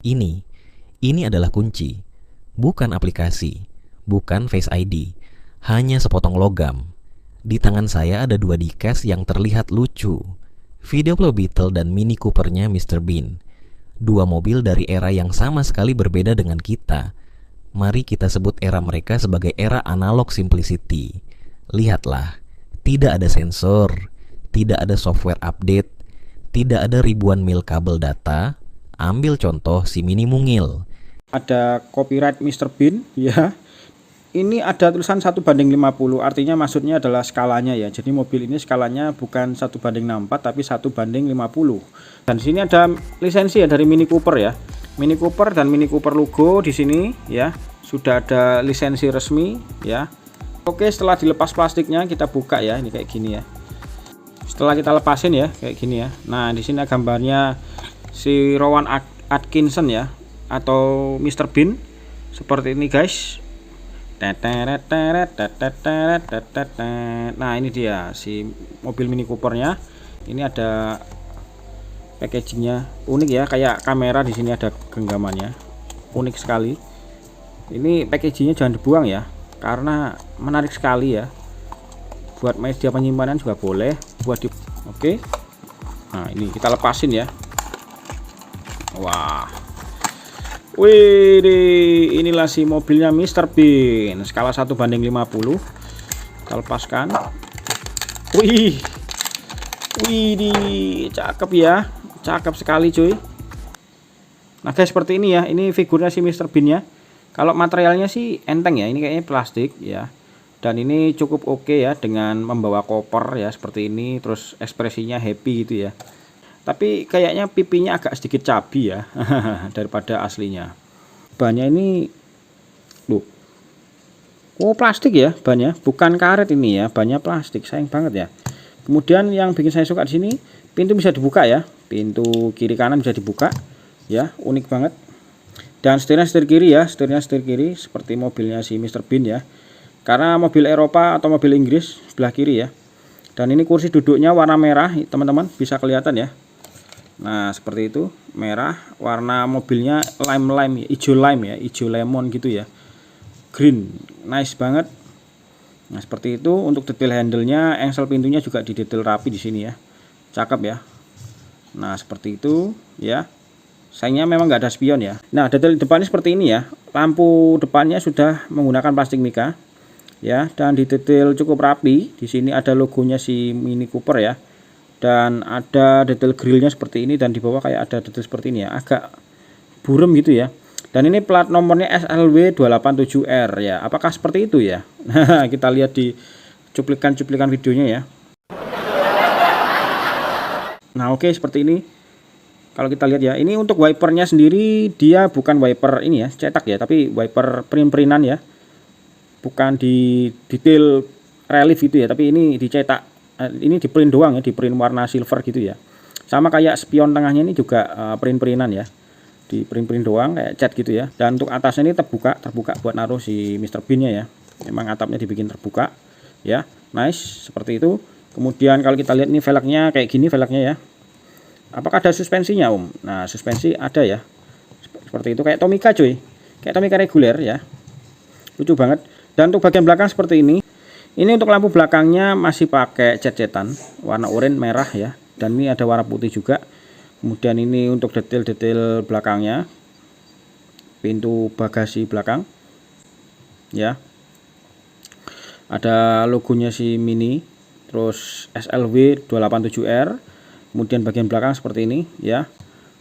Ini, ini adalah kunci, bukan aplikasi, bukan Face ID, hanya sepotong logam. Di tangan saya ada dua diecast yang terlihat lucu. Video Blue Beetle dan Mini Coopernya Mr. Bean. Dua mobil dari era yang sama sekali berbeda dengan kita. Mari kita sebut era mereka sebagai era analog simplicity. Lihatlah, tidak ada sensor, tidak ada software update, tidak ada ribuan mil kabel data. Ambil contoh si Mini Mungil. Ada copyright Mr. Bean ya. Ini ada tulisan 1:50, artinya maksudnya adalah skalanya ya. Jadi mobil ini skalanya bukan 1:64 tapi 1:50. Dan di sini ada lisensi ya dari Mini Cooper ya. Mini Cooper dan Mini Cooper logo di sini ya. Sudah ada lisensi resmi ya. Oke, setelah dilepas plastiknya kita buka ya. Ini kayak gini ya. Setelah kita lepasin ya kayak gini ya. Nah, di sini gambarnya si Rowan Atkinson ya atau Mr. Bean seperti ini guys. Nah, ini dia si mobil Mini Coopernya. Ini ada packagingnya unik ya, kayak kamera di sini ada genggamannya, unik sekali. Ini packagingnya jangan dibuang ya, karena menarik sekali ya. Buat media penyimpanan juga boleh, buat di. Oke. Nah, ini kita lepasin ya. Wah. Wih, inilah si mobilnya Mr. Bean, skala 1:50. Kita lepaskan. Wih, cakep ya, cakep sekali cuy. Nah guys, seperti ini ya, ini figurnya si Mr. Bean ya. Kalau materialnya sih enteng ya, ini kayaknya plastik ya. Dan ini cukup oke ya dengan membawa koper ya seperti ini, terus ekspresinya happy gitu ya. Tapi kayaknya pipinya agak sedikit cabi ya daripada aslinya. Bannya ini loh. Oh, plastik ya bannya, bukan karet ini ya, bannya plastik. Sayang banget ya. Kemudian yang bikin saya suka di sini, pintu bisa dibuka ya. Pintu kiri kanan bisa dibuka. Ya, unik banget. Dan setirnya setir kiri ya, setirnya setir kiri seperti mobilnya si Mr. Bean ya. Karena mobil Eropa atau mobil Inggris sebelah kiri ya. Dan ini kursi duduknya warna merah, teman-teman, bisa kelihatan ya. Nah, seperti itu, merah, warna mobilnya lime hijau lime ya, hijau lemon gitu ya. Green, nice banget. Nah, seperti itu untuk detail handle-nya, engsel pintunya juga didetail rapi di sini ya. Cakep ya. Nah, seperti itu ya. Sayangnya memang nggak ada spion ya. Nah, detail depannya seperti ini ya. Lampu depannya sudah menggunakan plastik mika ya, dan detail cukup rapi. Di sini ada logonya si Mini Cooper ya. Dan ada detail grillnya seperti ini, dan di bawah kayak ada detail seperti ini ya, agak buram gitu ya. Dan ini plat nomornya SLW287R ya. Apakah seperti itu ya? Nah, kita lihat di cuplikan-cuplikan videonya ya. Nah, oke, seperti ini. Kalau kita lihat ya, ini untuk wipernya sendiri dia bukan wiper ini ya, cetak ya, tapi wiper print-printan ya. Bukan di detail relief gitu ya, tapi ini dicetak. Ini di print doang ya, di print warna silver gitu ya. Sama kayak spion tengahnya ini juga print-printan ya. Di print doang kayak cat gitu ya. Dan untuk atasnya ini terbuka buat naruh si Mr. Bean-nya ya. Memang atapnya dibikin terbuka ya. Nice, seperti itu. Kemudian kalau kita lihat ini velgnya kayak gini velgnya ya. Apakah ada suspensinya, Om? Nah, suspensi ada ya. Seperti itu, kayak Tomica cuy. Kayak Tomica reguler ya. Lucu banget. Dan untuk bagian belakang seperti ini. Ini untuk lampu belakangnya masih pakai cat-catan warna oranye merah ya, dan ini ada warna putih juga. Kemudian ini untuk detail-detail belakangnya, pintu bagasi belakang ya, ada logonya si Mini, terus SLW287R. Kemudian bagian belakang seperti ini ya,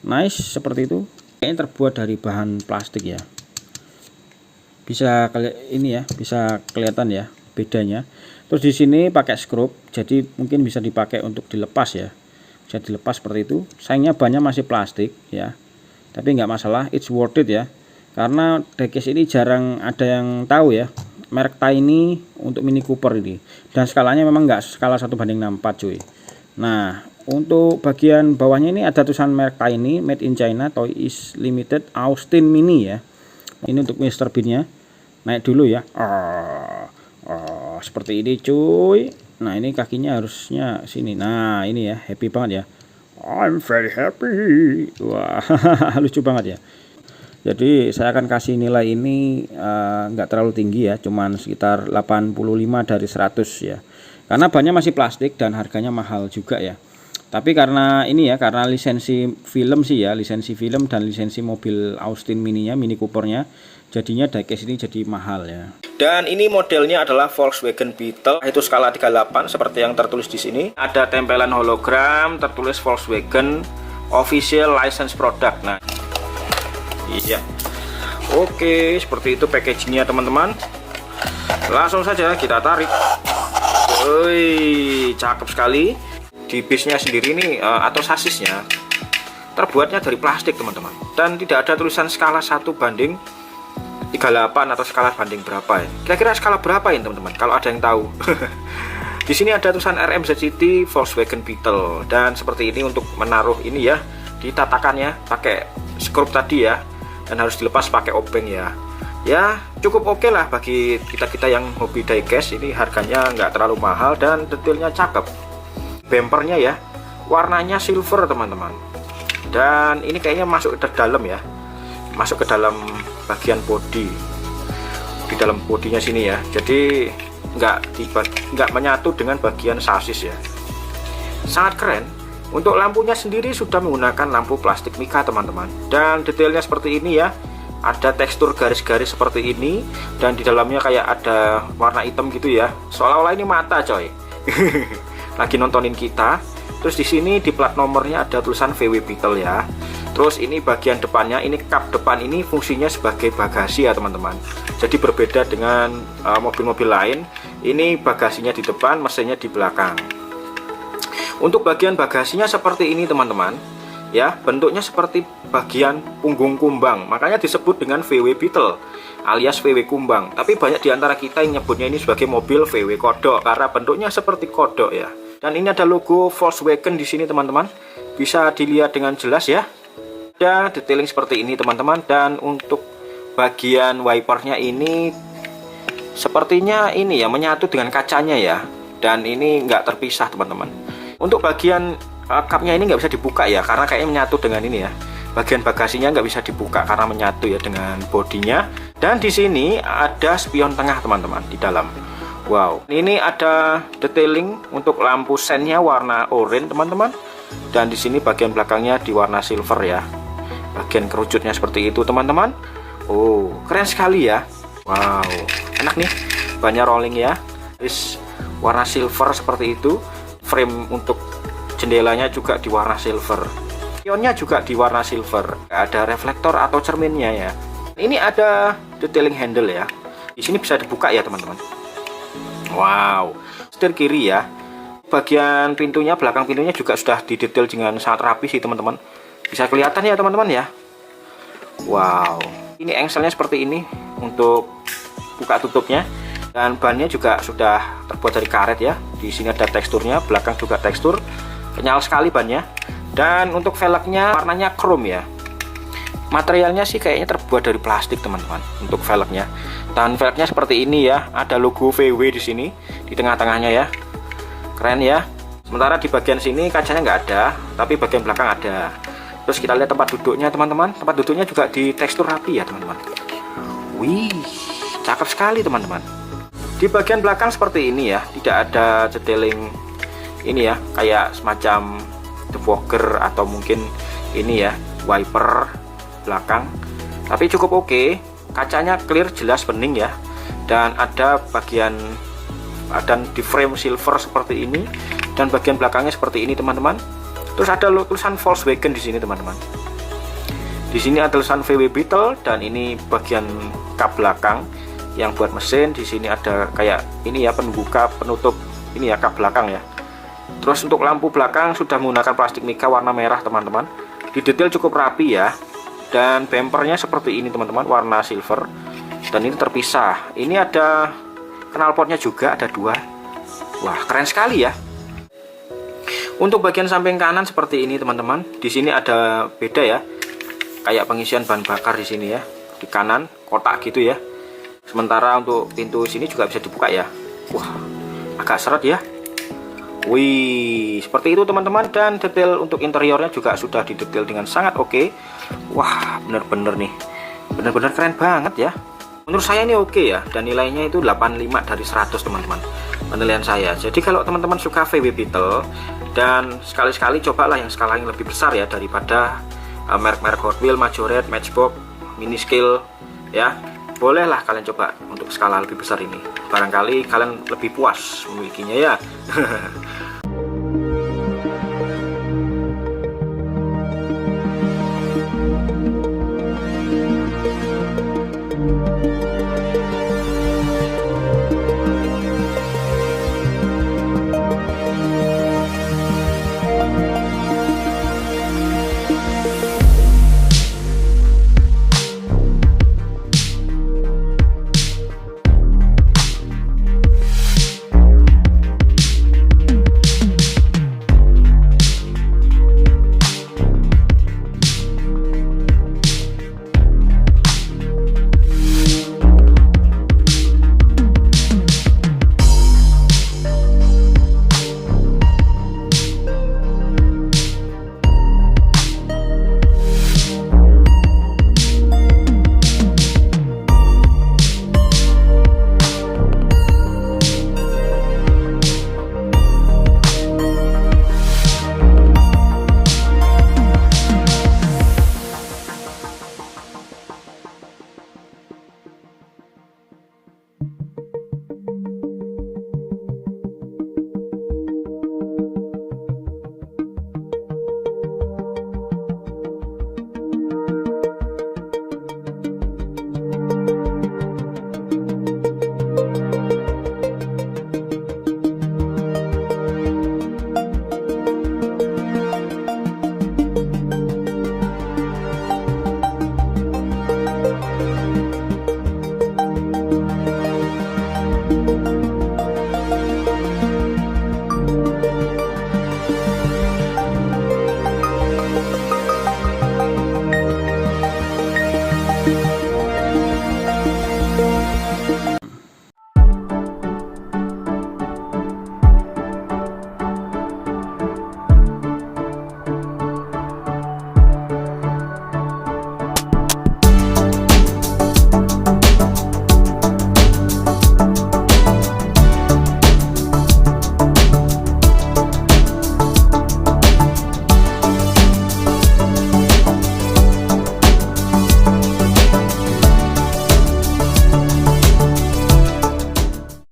nice seperti itu. Ini terbuat dari bahan plastik ya, bisa ini ya, bisa kelihatan ya bedanya. Terus di sini pakai skrup, jadi mungkin bisa dipakai untuk dilepas ya, bisa dilepas seperti itu. Sayangnya bannya masih plastik ya, tapi nggak masalah, it's worth it ya, karena diecast ini jarang ada yang tahu ya, merek Tiny untuk Mini Cooper ini, dan skalanya memang nggak skala 1:64 cuy. Nah, untuk bagian bawahnya ini ada tulisan merek Tiny, made in China, toy is limited, Austin Mini ya. Ini untuk Mr. Bean nya. Naik dulu ya. Seperti ini cuy. Nah, ini kakinya harusnya sini. Nah, ini ya, happy banget ya. I'm very happy. Wah, lucu banget ya. Jadi saya akan kasih nilai ini nggak terlalu tinggi ya, cuman sekitar 85 dari 100 ya. Karena bannya masih plastik dan harganya mahal juga ya. Tapi karena ini ya, karena lisensi film sih ya, lisensi film dan lisensi mobil Austin Mini-nya, Mini Cooper-nya, jadinya diecast ini jadi mahal ya. Dan ini modelnya adalah Volkswagen Beetle, itu skala 38 seperti yang tertulis di sini. Ada tempelan hologram tertulis Volkswagen Official License Product. Nah, iya. Oke, seperti itu packagingnya teman-teman. Langsung saja kita tarik. Woi, cakep sekali. Di base-nya sendiri nih atau sasisnya terbuatnya dari plastik teman-teman, dan tidak ada tulisan skala 1:38 atau skala banding berapa ya. Kira-kira skala berapa ya teman-teman, kalau ada yang tahu? Di sini ada tulisan RMZ City Volkswagen Beetle, dan seperti ini untuk menaruh ini ya, ditatakannya pakai skrup tadi ya, dan harus dilepas pakai obeng ya. Ya cukup oke lah bagi kita yang hobi diecast. Ini harganya nggak terlalu mahal dan detailnya cakep. Bumpernya ya warnanya silver teman-teman, dan ini kayaknya masuk ke dalam ya, masuk ke dalam bagian body, di dalam bodinya sini ya, jadi nggak menyatu dengan bagian sasis ya. Sangat keren. Untuk lampunya sendiri sudah menggunakan lampu plastik mika teman-teman, dan detailnya seperti ini ya, ada tekstur garis-garis seperti ini, dan di dalamnya kayak ada warna hitam gitu ya, seolah-olah ini mata coy. Lagi nontonin kita. Terus di sini di plat nomornya ada tulisan VW Beetle ya. Terus ini bagian depannya, ini kap depan ini fungsinya sebagai bagasi ya teman-teman. Jadi berbeda dengan mobil-mobil lain. Ini bagasinya di depan, mesinnya di belakang. Untuk bagian bagasinya seperti ini teman-teman. Ya, bentuknya seperti bagian punggung kumbang. Makanya disebut dengan VW Beetle alias VW kumbang. Tapi banyak diantara kita yang nyebutnya ini sebagai mobil VW kodok karena bentuknya seperti kodok ya. Dan ini ada logo Volkswagen di sini teman-teman, bisa dilihat dengan jelas ya. Ada detailing seperti ini teman-teman, dan untuk bagian wipernya ini sepertinya ini ya menyatu dengan kacanya ya, dan ini nggak terpisah teman-teman. Untuk bagian cupnya ini nggak bisa dibuka ya, karena kayaknya menyatu dengan ini ya. Bagian bagasinya nggak bisa dibuka karena menyatu ya dengan bodinya. Dan di sini ada spion tengah teman-teman di dalam. Wow, ini ada detailing untuk lampu sennya warna oranye teman-teman, dan di sini bagian belakangnya di warna silver ya, bagian kerucutnya seperti itu teman-teman. Oh, keren sekali ya. Wow, enak nih, banyak rolling ya. Terus warna silver seperti itu. Frame untuk jendelanya juga di warna silver, spionnya juga di warna silver. Ada reflektor atau cerminnya ya. Ini ada detailing handle ya, di sini bisa dibuka ya teman-teman. Wow, setir kiri ya. Bagian pintunya, belakang pintunya juga sudah didetail dengan sangat rapi sih teman-teman. Bisa kelihatan ya teman-teman ya. Wow, ini engselnya seperti ini untuk buka tutupnya. Dan bannya juga sudah terbuat dari karet ya. Di sini ada teksturnya, belakang juga tekstur. Kenyal sekali bannya. Dan untuk velgnya warnanya chrome ya. Materialnya sih kayaknya terbuat dari plastik teman-teman untuk velgnya. Dan velgnya seperti ini ya, ada logo VW di sini di tengah-tengahnya ya. Keren ya. Sementara di bagian sini kacanya nggak ada, tapi bagian belakang ada. Terus kita lihat tempat duduknya teman-teman. Tempat duduknya juga di tekstur rapi ya teman-teman. Wih, cakep sekali teman-teman. Di bagian belakang seperti ini ya, tidak ada detailing ini ya, kayak semacam defogger atau mungkin ini ya wiper belakang, tapi cukup oke. Kacanya clear, jelas, bening ya, dan ada bagian dan di frame silver seperti ini, dan bagian belakangnya seperti ini teman-teman. Terus ada tulisan Volkswagen di sini teman-teman. Di sini ada tulisan VW Beetle, dan ini bagian kap belakang yang buat mesin. Di sini ada kayak ini ya pembuka penutup ini ya kap belakang ya. Terus untuk lampu belakang sudah menggunakan plastik mika warna merah teman-teman. Di detail cukup rapi ya. Dan bumpernya seperti ini teman-teman, warna silver, dan ini terpisah. Ini ada knalpotnya juga, ada dua. Wah, keren sekali ya. Untuk bagian samping kanan seperti ini teman-teman. Di sini ada beda ya, kayak pengisian bahan bakar di sini ya, di kanan kotak gitu ya. Sementara untuk pintu sini juga bisa dibuka ya. Wah, agak seret ya. Wih, seperti itu teman-teman. Dan detail untuk interiornya juga sudah didetail dengan sangat oke. Wah, bener-bener nih Benar-benar keren banget ya. Menurut saya ini oke ya, dan nilainya itu 85 dari 100 teman-teman, penilaian saya. Jadi kalau teman-teman suka VW Beetle, dan sekali-sekali cobalah yang skala yang lebih besar ya, daripada merek-merek Hot Wheels, Majorette, Matchbox, Mini Scale ya, bolehlah kalian coba untuk skala lebih besar ini. Barangkali kalian lebih puas memilikinya ya.